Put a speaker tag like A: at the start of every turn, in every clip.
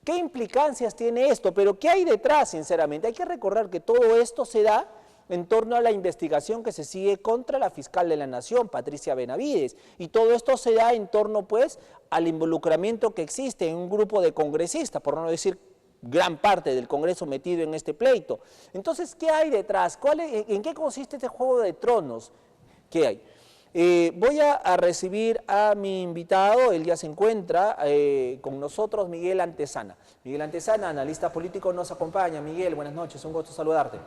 A: ¿Qué implicancias tiene esto? Pero ¿qué hay detrás, sinceramente? Hay que recordar que todo esto se da en torno a la investigación que se sigue contra la fiscal de la Nación, Patricia Benavides, y todo esto se da en torno, pues, al involucramiento que existe en un grupo de congresistas, por no decir gran parte del Congreso metido en este pleito. Entonces, ¿qué hay detrás? ¿En qué consiste este juego de tronos? ¿Qué hay? Voy a recibir a mi invitado, él ya se encuentra con nosotros, Miguel Antezana. Miguel Antezana, analista político, nos acompaña. Miguel, buenas noches, un gusto saludarte.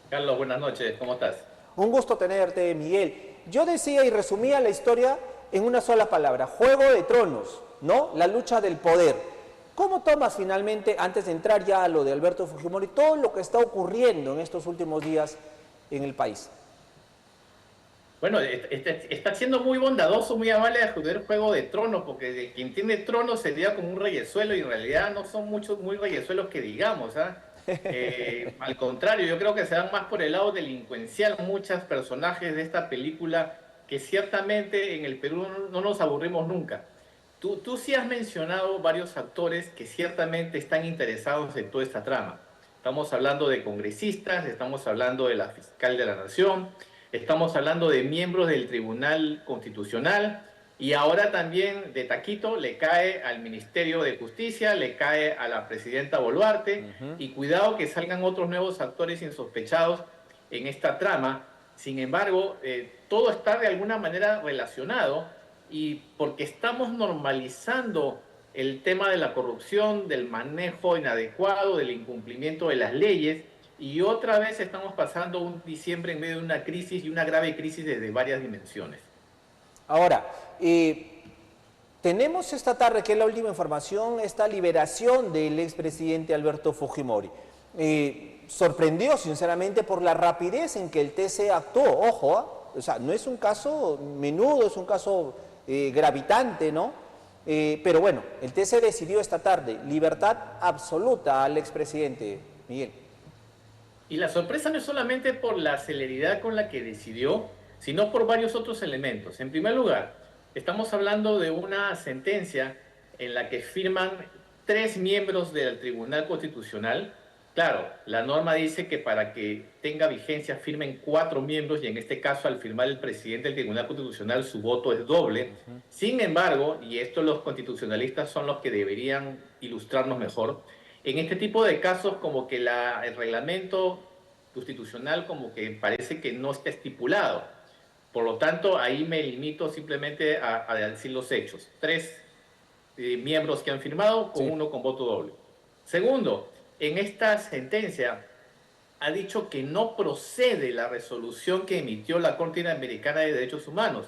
B: Carlos, buenas noches, ¿cómo estás?
A: Un gusto tenerte, Miguel. Yo decía y resumía la historia en una sola palabra, Juego de Tronos, ¿no? La lucha del poder. ¿Cómo tomas finalmente, antes de entrar ya a lo de Alberto Fujimori, todo lo que está ocurriendo en estos últimos días en el país?
B: Bueno, está siendo muy bondadoso, muy amable de adjudicar Juego de Tronos, porque quien tiene tronos sería como un reyesuelo y en realidad no son muchos muy reyesuelos que digamos, ¿ah? Al contrario, yo creo que se van más por el lado delincuencial muchos personajes de esta película que ciertamente en el Perú no nos aburrimos nunca. Tú sí has mencionado varios actores que ciertamente están interesados en toda esta trama. Estamos hablando de congresistas, estamos hablando de la fiscal de la Nación, estamos hablando de miembros del Tribunal Constitucional y ahora también de taquito le cae al Ministerio de Justicia, le cae a la presidenta Boluarte y cuidado que salgan otros nuevos actores insospechados en esta trama. Sin embargo, todo está de alguna manera relacionado y porque estamos normalizando el tema de la corrupción, del manejo inadecuado, del incumplimiento de las leyes, y otra vez estamos pasando un diciembre en medio de una crisis y una grave crisis desde varias dimensiones.
A: Ahora, tenemos esta tarde, que es la última información, esta liberación del expresidente Alberto Fujimori. Sorprendió, sinceramente, por la rapidez en que el TC actuó. Ojo, o sea, no es un caso menudo, es un caso gravitante, ¿no? Pero bueno, el TC decidió esta tarde libertad absoluta al expresidente. Miguel.
B: Y la sorpresa no es solamente por la celeridad con la que decidió, sino por varios otros elementos. En primer lugar, estamos hablando de una sentencia en la que firman 3 miembros del Tribunal Constitucional. Claro, la norma dice que para que tenga vigencia firmen 4 miembros y en este caso al firmar el presidente del Tribunal Constitucional su voto es doble. Sin embargo, y esto los constitucionalistas son los que deberían ilustrarnos mejor, en este tipo de casos como que el reglamento constitucional como que parece que no está estipulado. Por lo tanto, ahí me limito simplemente a decir los hechos. 3 miembros que han firmado, con uno con voto doble. Segundo, en esta sentencia ha dicho que no procede la resolución que emitió la Corte Interamericana de Derechos Humanos,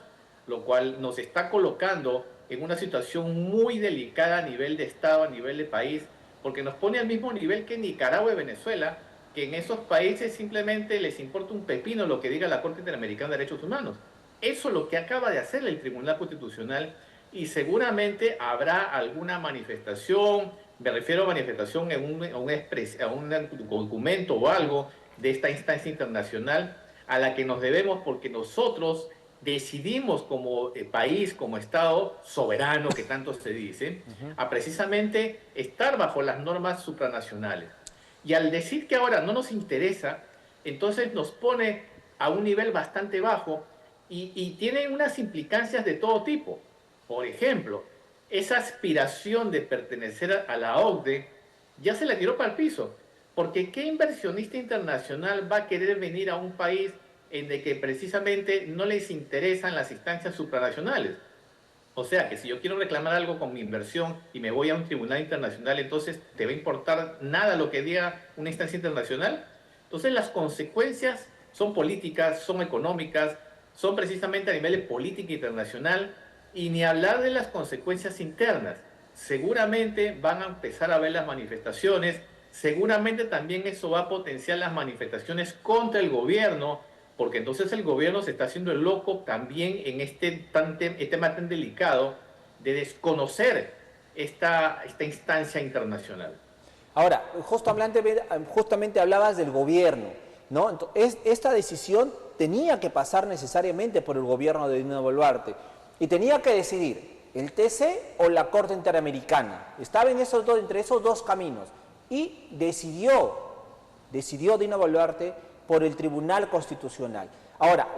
B: lo cual nos está colocando en una situación muy delicada a nivel de Estado, a nivel de país, porque nos pone al mismo nivel que Nicaragua y Venezuela, que en esos países simplemente les importa un pepino lo que diga la Corte Interamericana de Derechos Humanos. Eso es lo que acaba de hacer el Tribunal Constitucional y seguramente habrá alguna manifestación, me refiero a manifestación en un documento o algo de esta instancia internacional a la que nos debemos porque nosotros decidimos como país, como Estado soberano que tanto se dice, a precisamente estar bajo las normas supranacionales. Y al decir que ahora no nos interesa, entonces nos pone a un nivel bastante bajo y tiene unas implicancias de todo tipo. Por ejemplo, esa aspiración de pertenecer a la OCDE ya se la tiró para el piso, porque ¿qué inversionista internacional va a querer venir a un país en el que precisamente no les interesan las instancias supranacionales? O sea, que si yo quiero reclamar algo con mi inversión y me voy a un tribunal internacional, entonces ¿te va a importar nada lo que diga una instancia internacional? Entonces las consecuencias son políticas, son económicas, son precisamente a nivel de política internacional y ni hablar de las consecuencias internas. Seguramente van a empezar a ver las manifestaciones, seguramente también eso va a potenciar las manifestaciones contra el gobierno, porque entonces el gobierno se está haciendo el loco también en este tema tan delicado de desconocer esta instancia internacional.
A: Ahora, justamente hablabas del gobierno, ¿no? Entonces, esta decisión tenía que pasar necesariamente por el gobierno de Dina Boluarte y tenía que decidir el TC o la Corte Interamericana. Estaba en entre esos dos caminos y decidió Dina Boluarte por el Tribunal Constitucional. Ahora,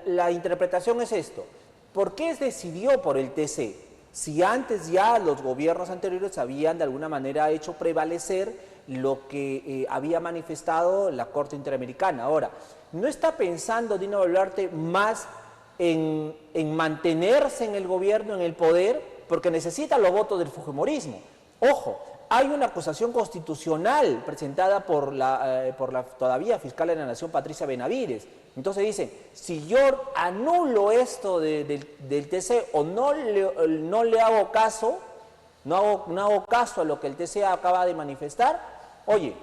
A: la interpretación es esto. ¿Por qué decidió por el TC? Si antes ya los gobiernos anteriores habían de alguna manera hecho prevalecer lo que había manifestado la Corte Interamericana. Ahora, ¿no está pensando Dina Boluarte más en mantenerse en el gobierno, en el poder, porque necesita los votos del fujimorismo? Ojo, hay una acusación constitucional presentada por la todavía fiscal de la Nación, Patricia Benavides. Entonces dicen, si yo anulo esto del TC o no le hago caso, no hago caso a lo que el TC acaba de manifestar, oye,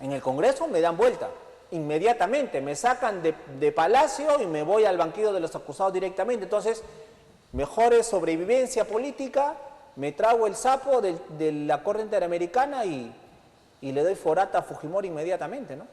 A: en el Congreso me dan vuelta. Inmediatamente me sacan de Palacio y me voy al banquillo de los acusados directamente. Entonces, mejor es sobrevivencia política, me trago el sapo de la Corte Interamericana y le doy forata a Fujimori inmediatamente, ¿no?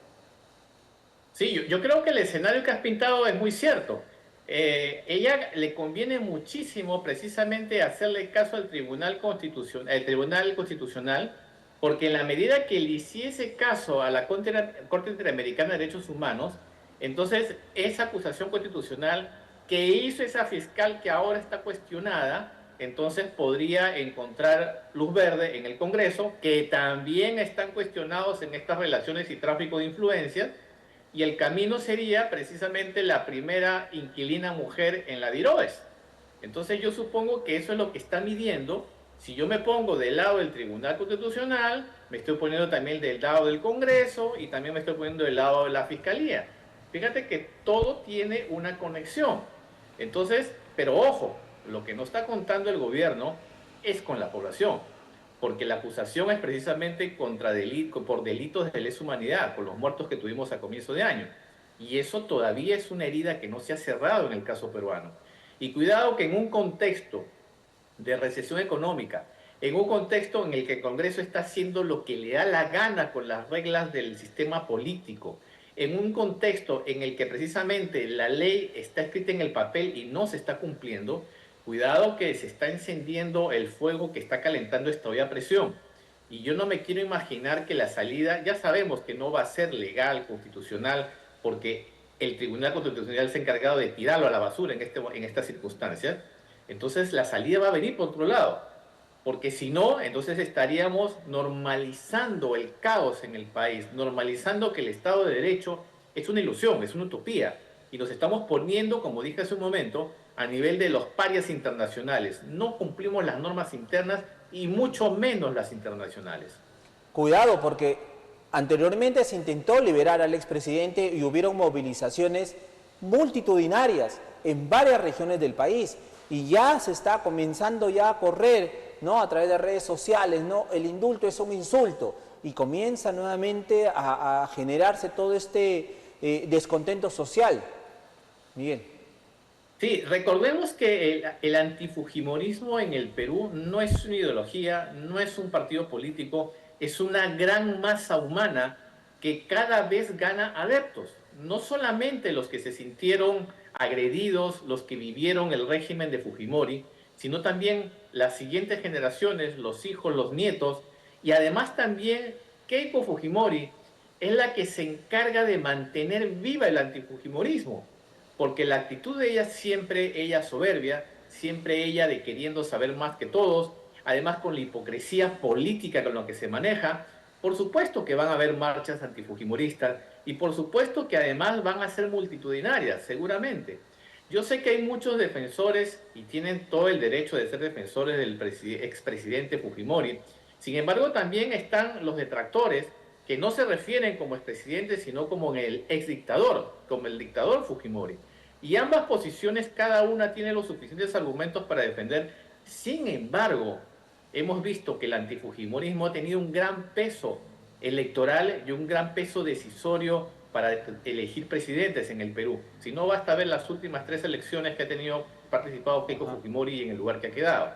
B: Sí, yo creo que el escenario que has pintado es muy cierto. Ella le conviene muchísimo precisamente hacerle caso al Tribunal Constitucional, porque en la medida que le hiciese caso a la Corte Interamericana de Derechos Humanos, entonces esa acusación constitucional que hizo esa fiscal que ahora está cuestionada, entonces podría encontrar luz verde en el Congreso, que también están cuestionados en estas relaciones y tráfico de influencias, y el camino sería precisamente la primera inquilina mujer en la DIROES. Entonces yo supongo que eso es lo que está midiendo. Si yo me pongo del lado del Tribunal Constitucional, me estoy poniendo también del lado del Congreso y también me estoy poniendo del lado de la Fiscalía. Fíjate que todo tiene una conexión. Entonces, pero ojo, lo que no está contando el gobierno es con la población, porque la acusación es precisamente por delitos de lesa humanidad, por los muertos que tuvimos a comienzo de año. Y eso todavía es una herida que no se ha cerrado en el caso peruano. Y cuidado que en un contexto de recesión económica, en un contexto en el que el Congreso está haciendo lo que le da la gana con las reglas del sistema político, en un contexto en el que precisamente la ley está escrita en el papel y no se está cumpliendo, cuidado que se está encendiendo el fuego que está calentando esta olla a presión. Y yo no me quiero imaginar que la salida, ya sabemos que no va a ser legal, constitucional, porque el Tribunal Constitucional se ha encargado de tirarlo a la basura en estas circunstancias. Entonces la salida va a venir por otro lado, porque si no, entonces estaríamos normalizando el caos en el país, normalizando que el Estado de Derecho es una ilusión, es una utopía, y nos estamos poniendo, como dije hace un momento, a nivel de los parias internacionales. No cumplimos las normas internas y mucho menos las internacionales.
A: Cuidado, porque anteriormente se intentó liberar al expresidente y hubieron movilizaciones multitudinarias en varias regiones del país y ya se está comenzando ya a correr, ¿no?, a través de redes sociales, ¿no?, el indulto es un insulto y comienza nuevamente a generarse todo este descontento social. Miguel.
B: Sí, recordemos que el antifujimorismo en el Perú no es una ideología, no es un partido político, es una gran masa humana que cada vez gana adeptos. No solamente los que se sintieron agredidos, los que vivieron el régimen de Fujimori, sino también las siguientes generaciones, los hijos, los nietos, y además también Keiko Fujimori es la que se encarga de mantener viva el antifujimorismo, porque la actitud de ella siempre, ella soberbia, siempre ella de queriendo saber más que todos, además con la hipocresía política con la que se maneja. Por supuesto que van a haber marchas antifujimoristas y por supuesto que además van a ser multitudinarias, seguramente. Yo sé que hay muchos defensores y tienen todo el derecho de ser defensores del expresidente Fujimori. Sin embargo, también están los detractores que no se refieren como expresidente, sino como el exdictador, como el dictador Fujimori. Y ambas posiciones, cada una tiene los suficientes argumentos para defender. Sin embargo, hemos visto que el antifujimorismo ha tenido un gran peso electoral y un gran peso decisorio para elegir presidentes en el Perú. Si no, basta ver las últimas 3 elecciones que ha participado Keiko Fujimori y en el lugar que ha quedado.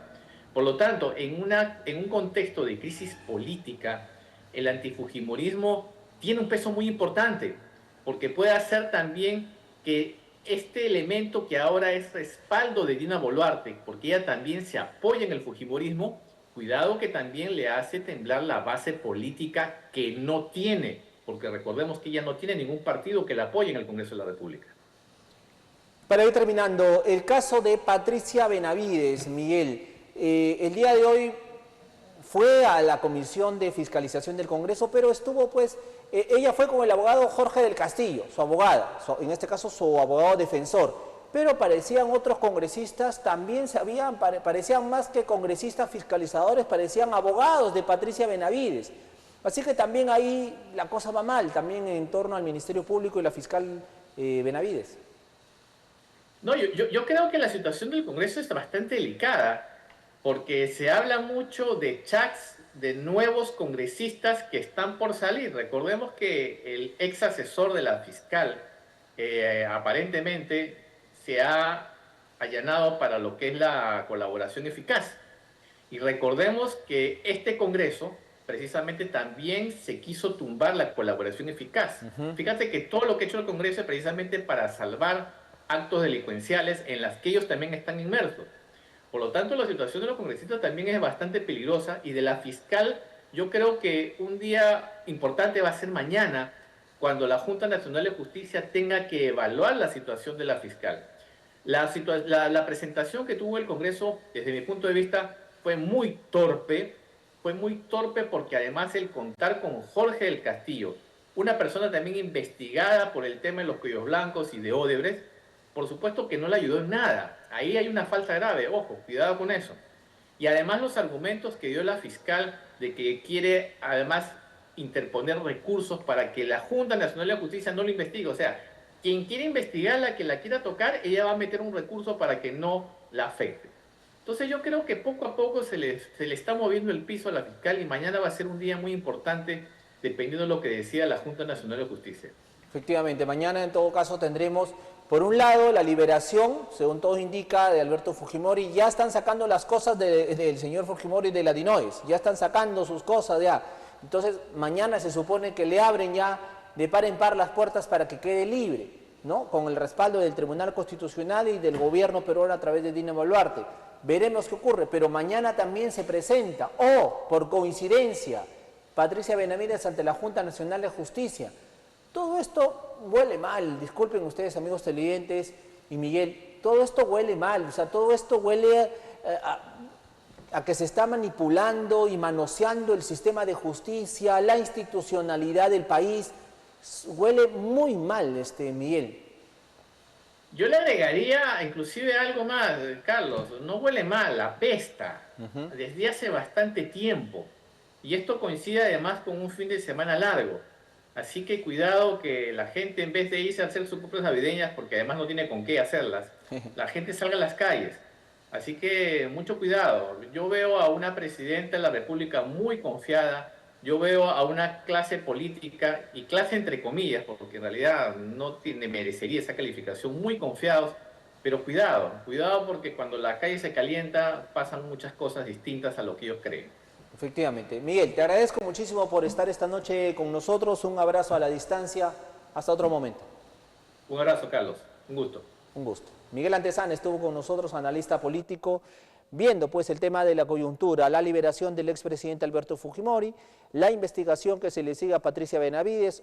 B: Por lo tanto, en un contexto de crisis política, el antifujimorismo tiene un peso muy importante, porque puede hacer también que este elemento que ahora es respaldo de Dina Boluarte, porque ella también se apoya en el fujimorismo, cuidado que también le hace temblar la base política que no tiene, porque recordemos que ella no tiene ningún partido que la apoye en el Congreso de la República.
A: Para ir terminando, el caso de Patricia Benavides, Miguel, el día de hoy fue a la Comisión de Fiscalización del Congreso, pero estuvo pues, ella fue con el abogado Jorge del Castillo, su abogada, en este caso su abogado defensor, pero parecían otros congresistas, también parecían más que congresistas fiscalizadores, parecían abogados de Patricia Benavides. Así que también ahí la cosa va mal, también en torno al Ministerio Público y la fiscal Benavides.
B: No, yo creo que la situación del Congreso es bastante delicada, porque se habla mucho de chats de nuevos congresistas que están por salir. Recordemos que el ex asesor de la fiscal aparentemente se ha allanado para lo que es la colaboración eficaz. Y recordemos que este Congreso precisamente también se quiso tumbar la colaboración eficaz. Fíjate que todo lo que ha hecho el Congreso es precisamente para salvar actos delincuenciales en las que ellos también están inmersos. Por lo tanto, la situación de los congresistas también es bastante peligrosa, y de la fiscal yo creo que un día importante va a ser mañana, cuando la Junta Nacional de Justicia tenga que evaluar la situación de la fiscal. La presentación que tuvo el Congreso, desde mi punto de vista, fue muy torpe porque además el contar con Jorge del Castillo, una persona también investigada por el tema de los cuellos blancos y de Odebrecht, por supuesto que no le ayudó en nada. Ahí hay una falta grave, ojo, cuidado con eso. Y además los argumentos que dio la fiscal de que quiere además interponer recursos para que la Junta Nacional de Justicia no lo investigue. O sea, quien quiere investigarla, que la quiera tocar, ella va a meter un recurso para que no la afecte. Entonces yo creo que poco a poco se le está moviendo el piso a la fiscal, y mañana va a ser un día muy importante dependiendo de lo que decida la Junta Nacional de Justicia.
A: Efectivamente, mañana en todo caso tendremos, por un lado, la liberación, según todo indica, de Alberto Fujimori. Ya están sacando las cosas del señor Fujimori de la DINOES, ya están sacando sus cosas ya. Entonces, mañana se supone que le abren ya de par en par las puertas para que quede libre, ¿no? Con el respaldo del Tribunal Constitucional y del gobierno peruano a través de Dina Boluarte. Veremos qué ocurre, pero mañana también se presenta, por coincidencia, Patricia Benavides ante la Junta Nacional de Justicia. Todo esto huele mal, disculpen ustedes, amigos televidentes y Miguel, todo esto huele mal, o sea, todo esto huele a que se está manipulando y manoseando el sistema de justicia, la institucionalidad del país. Huele muy mal, Miguel.
B: Yo le agregaría inclusive algo más, Carlos. No huele mal, apesta, desde hace bastante tiempo. Y esto coincide además con un fin de semana largo. Así que cuidado que la gente, en vez de irse a hacer sus propias navideñas, porque además no tiene con qué hacerlas, la gente salga a las calles. Así que mucho cuidado. Yo veo a una presidenta de la República muy confiada. Yo veo a una clase política, y clase entre comillas, porque en realidad no merecería esa calificación, muy confiados. Pero cuidado porque cuando la calle se calienta pasan muchas cosas distintas a lo que ellos creen.
A: Efectivamente. Miguel, te agradezco muchísimo por estar esta noche con nosotros. Un abrazo a la distancia. Hasta otro momento.
B: Un abrazo, Carlos. Un gusto.
A: Un gusto. Miguel Antezana estuvo con nosotros, analista político, viendo pues el tema de la coyuntura, la liberación del expresidente Alberto Fujimori, la investigación que se le sigue a Patricia Benavides.